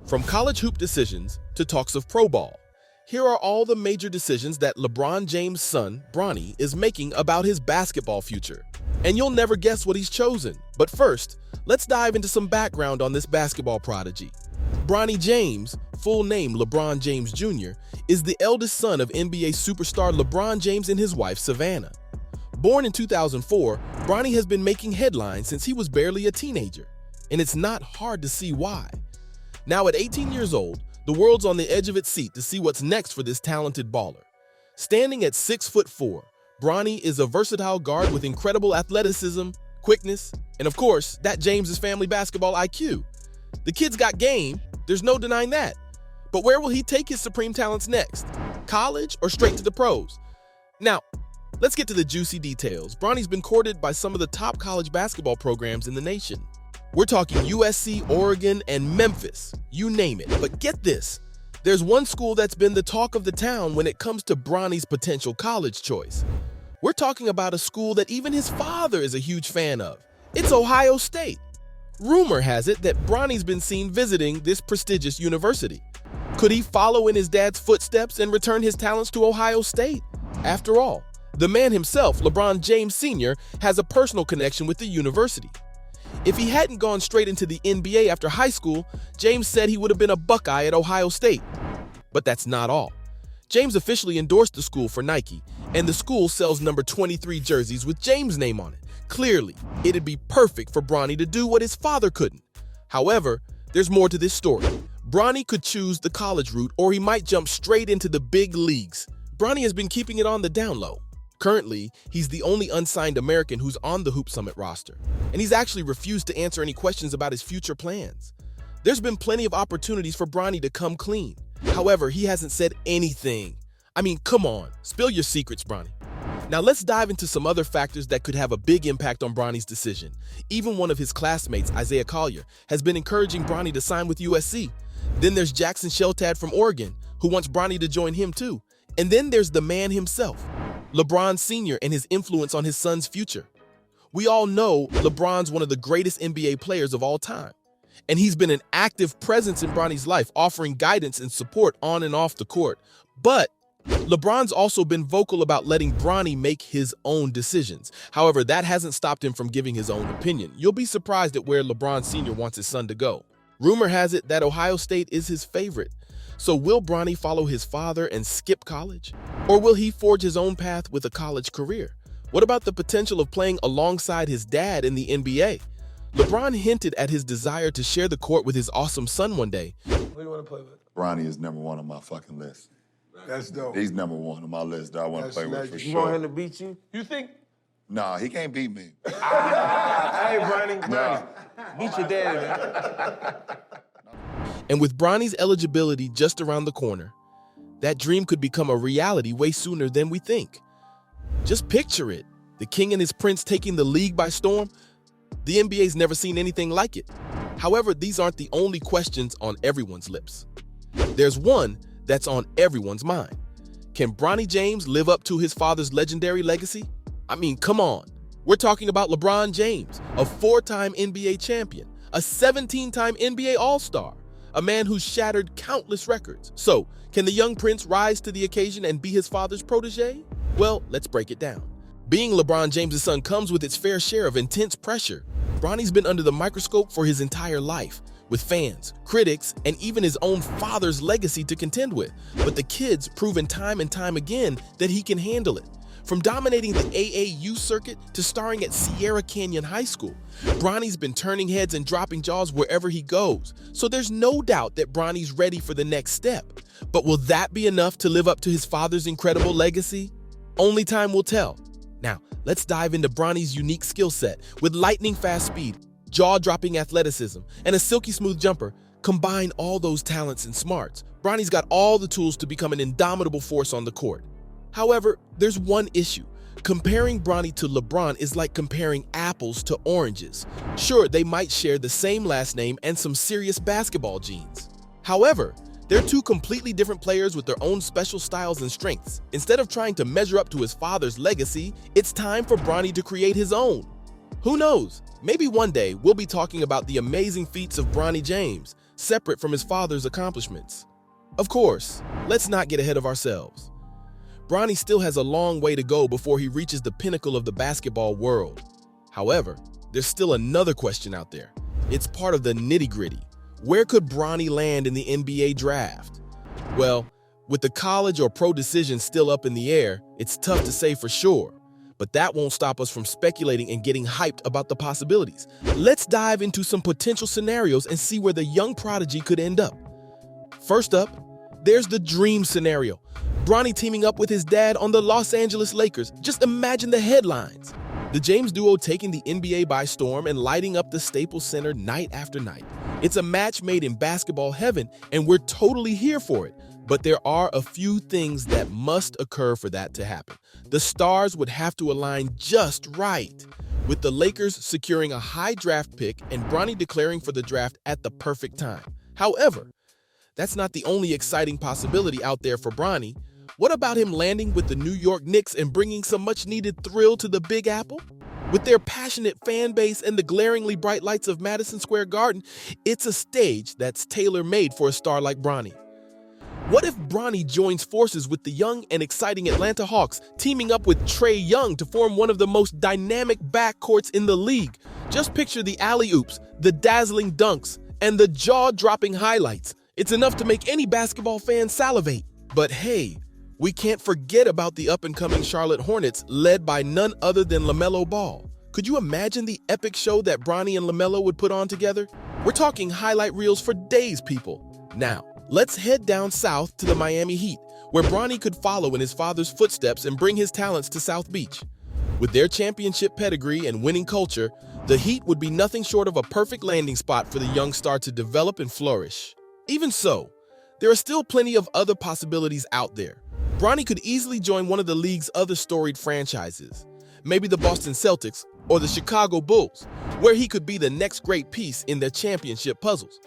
From college hoop decisions to talks of pro ball, here are all the major decisions that LeBron James' son, Bronny, is making about his basketball future. And you'll never guess what he's chosen. But first, let's dive into some background on this basketball prodigy. Bronny James, full name LeBron James Jr., is the eldest son of NBA superstar LeBron James and his wife Savannah. Born in 2004, Bronny has been making headlines since he was barely a teenager, and it's not hard to see why. Now at 18 years old, the world's on the edge of its seat to see what's next for this talented baller. Standing at 6'4", Bronny is a versatile guard with incredible athleticism, quickness, and of course, that James's family basketball IQ. The kid's got game, there's no denying that. But where will he take his supreme talents next? College or straight to the pros? Now, let's get to the juicy details. Bronny's been courted by some of the top college basketball programs in the nation. We're talking USC, Oregon, and Memphis, you name it. But get this, there's one school that's been the talk of the town when it comes to Bronny's potential college choice. We're talking about a school that even his father is a huge fan of. It's Ohio State. Rumor has it that Bronny's been seen visiting this prestigious university. Could he follow in his dad's footsteps and return his talents to Ohio State? After all, the man himself, LeBron James Sr., has a personal connection with the university. If he hadn't gone straight into the NBA after high school, James said he would have been a Buckeye at Ohio State. But that's not all. James officially endorsed the school for Nike, and the school sells number 23 jerseys with James' name on it. Clearly, it'd be perfect for Bronny to do what his father couldn't. However, there's more to this story. Bronny could choose the college route, or he might jump straight into the big leagues. Bronny has been keeping it on the down low. Currently, he's the only unsigned American who's on the Hoop Summit roster, and he's actually refused to answer any questions about his future plans. There's been plenty of opportunities for Bronny to come clean. However, he hasn't said anything. I mean, come on, spill your secrets, Bronny. Now let's dive into some other factors that could have a big impact on Bronny's decision. Even one of his classmates, Isaiah Collier, has been encouraging Bronny to sign with USC. Then there's Jackson Sheltad from Oregon, who wants Bronny to join him too. And then there's the man himself, LeBron Sr. and his influence on his son's future. We all know LeBron's one of the greatest NBA players of all time, and he's been an active presence in Bronny's life, offering guidance and support on and off the court. But LeBron's also been vocal about letting Bronny make his own decisions. However, that hasn't stopped him from giving his own opinion. You'll be surprised at where LeBron Sr. wants his son to go. Rumor has it that Ohio State is his favorite. So will Bronny follow his father and skip college? Or will he forge his own path with a college career? What about the potential of playing alongside his dad in the NBA? LeBron hinted at his desire to share the court with his awesome son one day. Who do you want to play with? Bronny is number one on my fucking list. That's dope. He's number one on my list that I want to play with for sure. You want him to beat you? You think? Nah, he can't beat me. Hey, Bronny. Nah. Beat your daddy, man. And with Bronny's eligibility just around the corner, that dream could become a reality way sooner than we think. Just picture it, the king and his prince taking the league by storm. The NBA's never seen anything like it. However, these aren't the only questions on everyone's lips. There's one that's on everyone's mind. Can Bronny James live up to his father's legendary legacy? I mean, come on. We're talking about LeBron James, a 4-time NBA champion, a 17-time NBA All-Star, a man who's shattered countless records. So, can the young prince rise to the occasion and be his father's protege? Well, let's break it down. Being LeBron James' son comes with its fair share of intense pressure. Bronny's been under the microscope for his entire life, with fans, critics, and even his own father's legacy to contend with. But the kid's proven time and time again that he can handle it. From dominating the AAU circuit to starring at Sierra Canyon High School, Bronny's been turning heads and dropping jaws wherever he goes. So there's no doubt that Bronny's ready for the next step. But will that be enough to live up to his father's incredible legacy? Only time will tell. Now, let's dive into Bronny's unique skill set. With lightning-fast speed, jaw-dropping athleticism, and a silky smooth jumper. Combine all those talents and smarts, Bronny's got all the tools to become an indomitable force on the court. However, there's one issue. Comparing Bronny to LeBron is like comparing apples to oranges. Sure, they might share the same last name and some serious basketball genes. However, they're two completely different players with their own special styles and strengths. Instead of trying to measure up to his father's legacy, it's time for Bronny to create his own. Who knows? Maybe one day we'll be talking about the amazing feats of Bronny James, separate from his father's accomplishments. Of course, let's not get ahead of ourselves. Bronny still has a long way to go before he reaches the pinnacle of the basketball world. However, there's still another question out there. It's part of the nitty-gritty. Where could Bronny land in the NBA draft? Well, with the college or pro decision still up in the air, it's tough to say for sure. But that won't stop us from speculating and getting hyped about the possibilities. Let's dive into some potential scenarios and see where the young prodigy could end up. First up, there's the dream scenario. Bronny teaming up with his dad on the Los Angeles Lakers. Just imagine the headlines. The James duo taking the NBA by storm and lighting up the Staples Center night after night. It's a match made in basketball heaven, and we're totally here for it. But there are a few things that must occur for that to happen. The stars would have to align just right, with the Lakers securing a high draft pick and Bronny declaring for the draft at the perfect time. However, that's not the only exciting possibility out there for Bronny. What about him landing with the New York Knicks and bringing some much-needed thrill to the Big Apple? With their passionate fan base and the glaringly bright lights of Madison Square Garden, it's a stage that's tailor-made for a star like Bronny. What if Bronny joins forces with the young and exciting Atlanta Hawks, teaming up with Trae Young to form one of the most dynamic backcourts in the league? Just picture the alley-oops, the dazzling dunks, and the jaw-dropping highlights. It's enough to make any basketball fan salivate. But hey, we can't forget about the up-and-coming Charlotte Hornets, led by none other than LaMelo Ball. Could you imagine the epic show that Bronny and LaMelo would put on together? We're talking highlight reels for days, people. Now, let's head down south to the Miami Heat, where Bronny could follow in his father's footsteps and bring his talents to South Beach. With their championship pedigree and winning culture, the Heat would be nothing short of a perfect landing spot for the young star to develop and flourish. Even so, there are still plenty of other possibilities out there. Bronny could easily join one of the league's other storied franchises, maybe the Boston Celtics or the Chicago Bulls, where he could be the next great piece in their championship puzzles.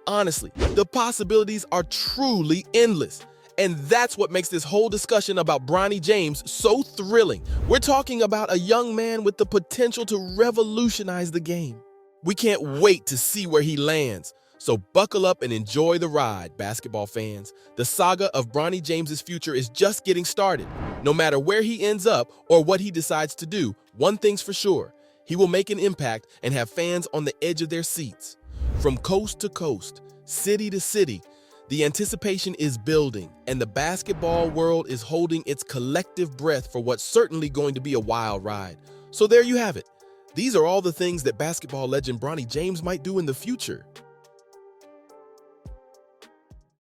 Honestly, the possibilities are truly endless, and that's what makes this whole discussion about Bronny James so thrilling. We're talking about a young man with the potential to revolutionize the game. We can't wait to see where he lands. So buckle up and enjoy the ride, basketball fans. The saga of Bronny James's future is just getting started. No matter where he ends up or what he decides to do, one thing's for sure: he will make an impact and have fans on the edge of their seats. From coast to coast, city to city, the anticipation is building, and the basketball world is holding its collective breath for what's certainly going to be a wild ride. So there you have it. These are all the things that basketball legend Bronny James might do in the future.